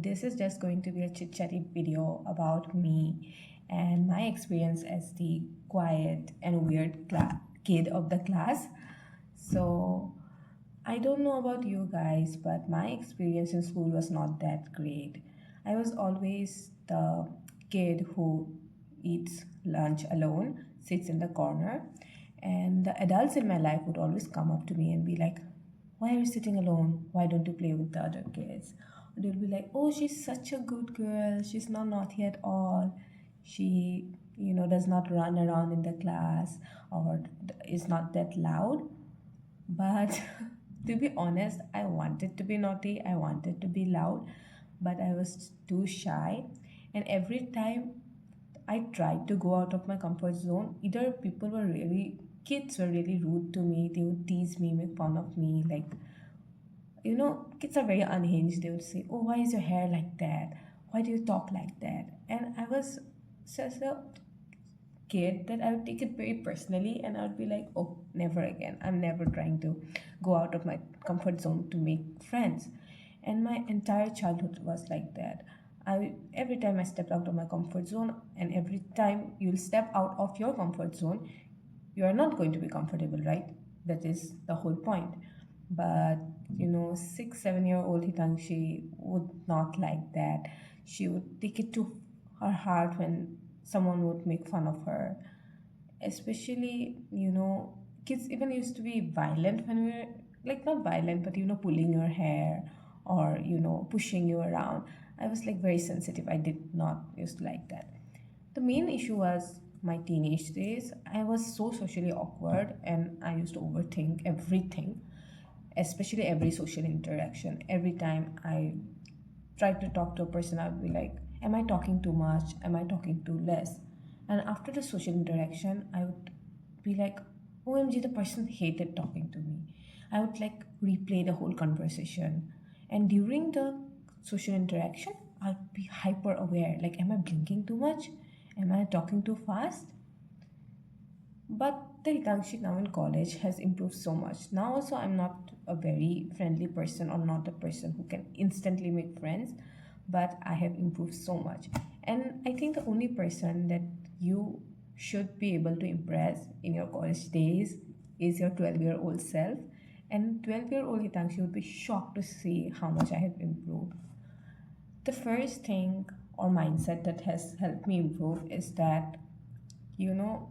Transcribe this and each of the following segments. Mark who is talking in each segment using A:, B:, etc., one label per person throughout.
A: this is just going to be a chit chatty video about me and my experience as the quiet and weird kid of the class. So, I don't know about you guys, but my experience in school was not that great. I was always the kid who eats lunch alone, sits in the corner, and the adults in my life would always come up to me and be like, "Why are you sitting alone? Why don't you play with the other kids?" Or they'll be like, "Oh, she's such a good girl. She's not naughty at all. She does not run around in the class or is not that loud." But to be honest, I wanted to be naughty, I wanted to be loud, but I was too shy. And every time I tried to go out of my comfort zone, either kids were really rude to me, they would tease me, make fun of me. Like, kids are very unhinged. They would say, "Oh, why is your hair like that? Why do you talk like that?" And I was such a kid that I would take it very personally and I would be like, "Oh, never again. I'm never trying to go out of my comfort zone to make friends." And my entire childhood was like that. Every time I stepped out of my comfort zone, and every time you'll step out of your comfort zone, you are not going to be comfortable, right? That is the whole point. But 6, 7 year old Hitangshi would not like that. She would take it to her heart when someone would make fun of her. Especially, kids even used to be violent when we were, like, not violent, but pulling your hair or pushing you around. I was like very sensitive. I did not used to like that. The main issue was my teenage days. I was so socially awkward and I used to overthink everything, especially every social interaction. Every time I tried to talk to a person, I would be like, "Am I talking too much? Am I talking too less?" And after the social interaction, I would be like, "OMG, the person hated talking to me." I would like replay the whole conversation. And during the social interaction, I'd be hyper aware. Like, am I blinking too much? Am I talking too fast? But the Hitachi now in college has improved so much. Now also I'm not a very friendly person or not a person who can instantly make friends, but I have improved so much. And I think the only person that you should be able to impress in your college days is your 12-year-old self. And 12-year-old Hitanshi would be shocked to see how much I have improved. The first thing or mindset that has helped me improve is that, you know,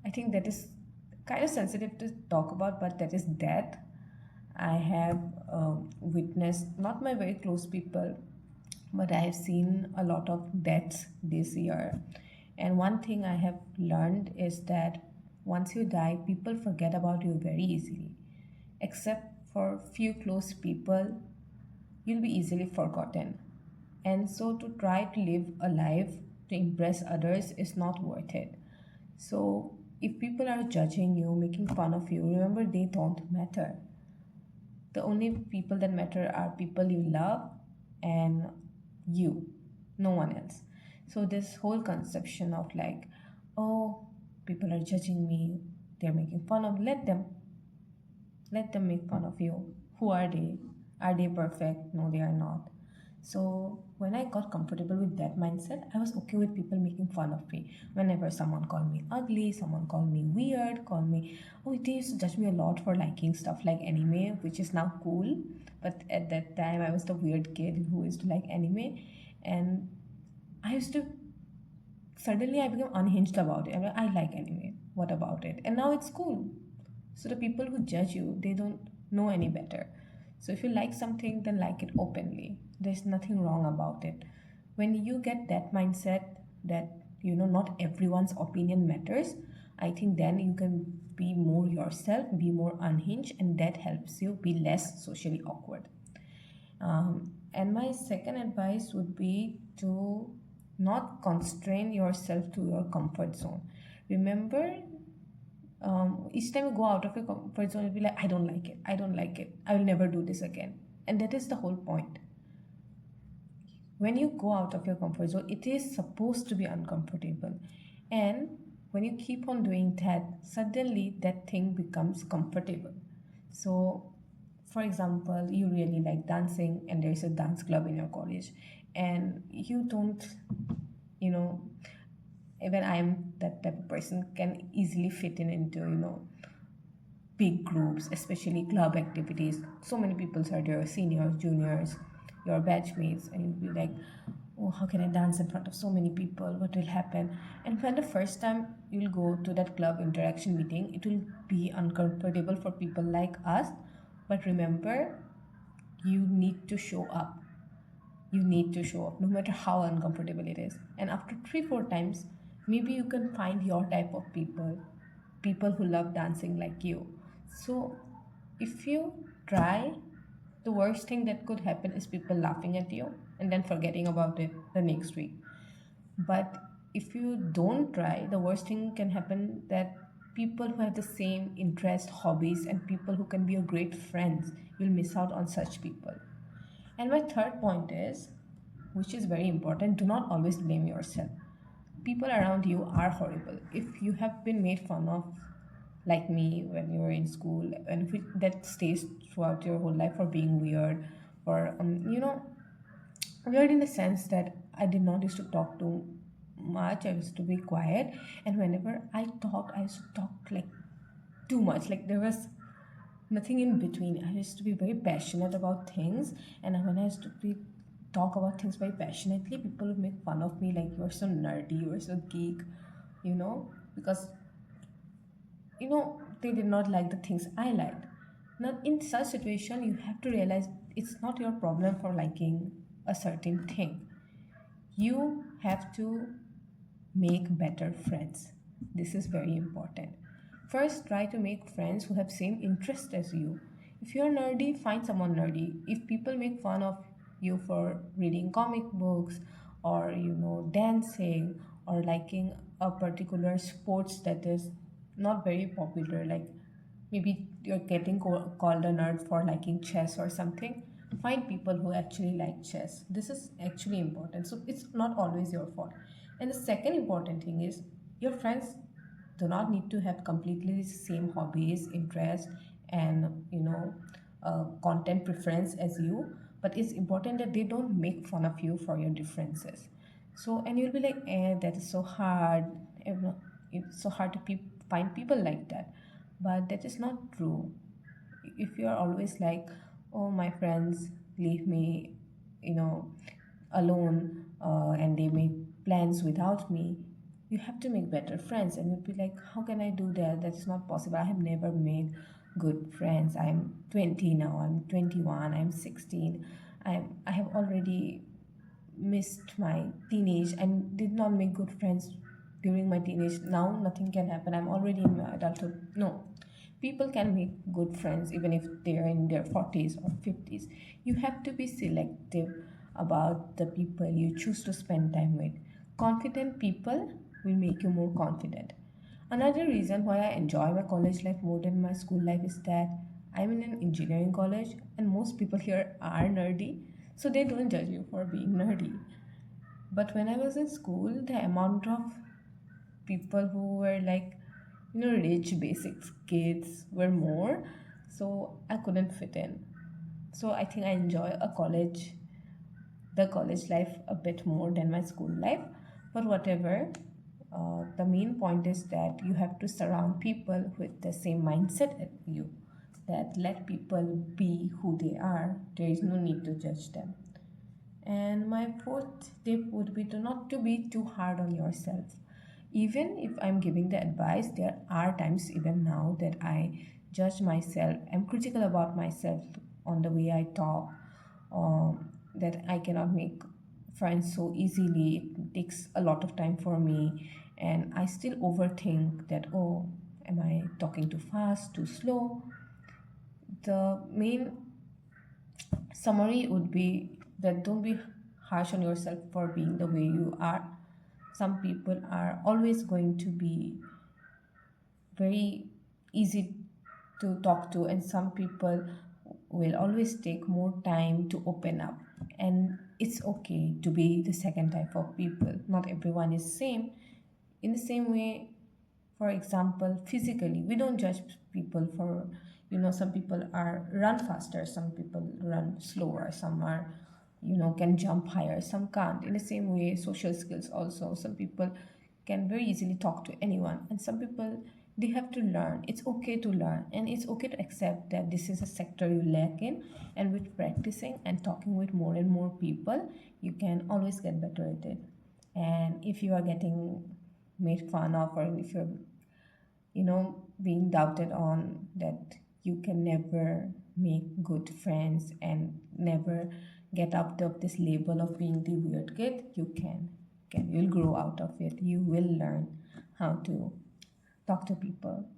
A: I think that is kind of sensitive to talk about, but that is death. I have witnessed, not my very close people, but I have seen a lot of deaths this year. And one thing I have learned is that once you die, people forget about you very easily. Except for few close people, you'll be easily forgotten. And so to try to live a life to impress others is not worth it. So if people are judging you, making fun of you, remember they don't matter. The only people that matter are people you love and you, no one else. So this whole conception of like, "Oh, people are judging me, they're making fun of," let them make fun of you. Who are they? Are they perfect? No, they are not. So when I got comfortable with that mindset, I was okay with people making fun of me. Whenever someone called me ugly, someone called me weird, called me, oh, they used to judge me a lot for liking stuff like anime, which is now cool. But at that time, I was the weird kid who used to like anime. And I used to, suddenly I became unhinged about it. I'm like, I like anime. What about it? And now it's cool. So the people who judge you, they don't know any better. So if you like something, then like it openly. There's nothing wrong about it. When you get that mindset that not everyone's opinion matters, I think then you can be more yourself, be more unhinged, and that helps you be less socially awkward. And my second advice would be to not constrain yourself to your comfort zone. Remember, each time you go out of your comfort zone, you'll be like, I don't like it, I will never do this again. And that is the whole point. When you go out of your comfort zone, it is supposed to be uncomfortable. And when you keep on doing that, suddenly that thing becomes comfortable. So For example, you really like dancing and there's a dance club in your college, and you don't, you know, even I'm that type of person, can easily fit in into, big groups, especially club activities. So many people are there, seniors, juniors, your batchmates, and you'll be like, oh, how can I dance in front of so many people? What will happen? And when the first time you'll go to that club interaction meeting, it will be uncomfortable for people like us. But remember, you need to show up. You need to show up no matter how uncomfortable it is. And after 3 4 times, maybe you can find your type of people, people who love dancing like you. So if you try, the worst thing that could happen is people laughing at you and then forgetting about it the next week. But if you don't try, the worst thing can happen that people who have the same interest, hobbies, and people who can be your great friends, you'll miss out on such people. And my third point is, which is very important, do not always blame yourself. People around you are horrible. If you have been made fun of, like me when you were in school, and if that stays throughout your whole life for being weird, or weird in the sense that I did not used to talk too much. I used to be quiet, and whenever I talked, I used to talk like too much. Like there was nothing in between. I used to be very passionate about things, and when I used to be talk about things very passionately, people would make fun of me like you are so nerdy, you are so geek, because they did not like the things I liked. Now, in such situation, you have to realize it's not your problem for liking a certain thing. You have to make better friends. This is very important. First, try to make friends who have same interest as you. If you're nerdy, find someone nerdy. If people make fun of you for reading comic books, or dancing, or liking a particular sports that is not very popular, like maybe you're getting called a nerd for liking chess or something, find people who actually like chess. This is actually important, so it's not always your fault. And the second important thing is, your friends do not need to have completely the same hobbies, interests, and content preference as you, but it's important that they don't make fun of you for your differences. So, and you'll be like, that is so hard. It's so hard to find people like that. But that is not true. If you're always like, oh, my friends leave me, you know alone, and they make plans without me, you have to make better friends. And you'd be like, how can I do that? That's not possible. I have never made good friends. I'm 20 now, I'm 21, I'm 16. I have already missed my teenage and did not make good friends during my teenage. Now nothing can happen, I'm already in my adulthood. No, people can make good friends even if they are in their 40s or 50s. You have to be selective about the people you choose to spend time with. Confident people will make you more confident. Another reason why I enjoy my college life more than my school life is that I'm in an engineering college and most people here are nerdy, so they don't judge you for being nerdy. But when I was in school, the amount of people who were like, rich basic kids were more, so I couldn't fit in. So I think I enjoy the college life a bit more than my school life. But whatever, the main point is that you have to surround people with the same mindset as you, that let people be who they are. There is no need to judge them. And my fourth tip would be to not to be too hard on yourself. Even if I'm giving the advice, there are times even now that I judge myself. I'm critical about myself on the way I talk, that I cannot make friends so easily. It takes a lot of time for me, and I still overthink that, oh, am I talking too fast, too slow? The main summary would be that don't be harsh on yourself for being the way you are. Some people are always going to be very easy to talk to, and some people will always take more time to open up. And it's okay to be the second type of people. Not everyone is same. In the same way, for example, physically, we don't judge people for Some people are run faster, some people run slower, some are can jump higher, some can't. In the same way, social skills also, some people can very easily talk to anyone, and some people, they have to learn. It's okay to learn, and it's okay to accept that this is a sector you lack in, and with practicing and talking with more and more people, you can always get better at it. And if you are getting made fun of, or if you're being doubted on, that you can never make good friends and never get up to this label of being the weird kid, you can. You'll grow out of it. You will learn how to talk to people.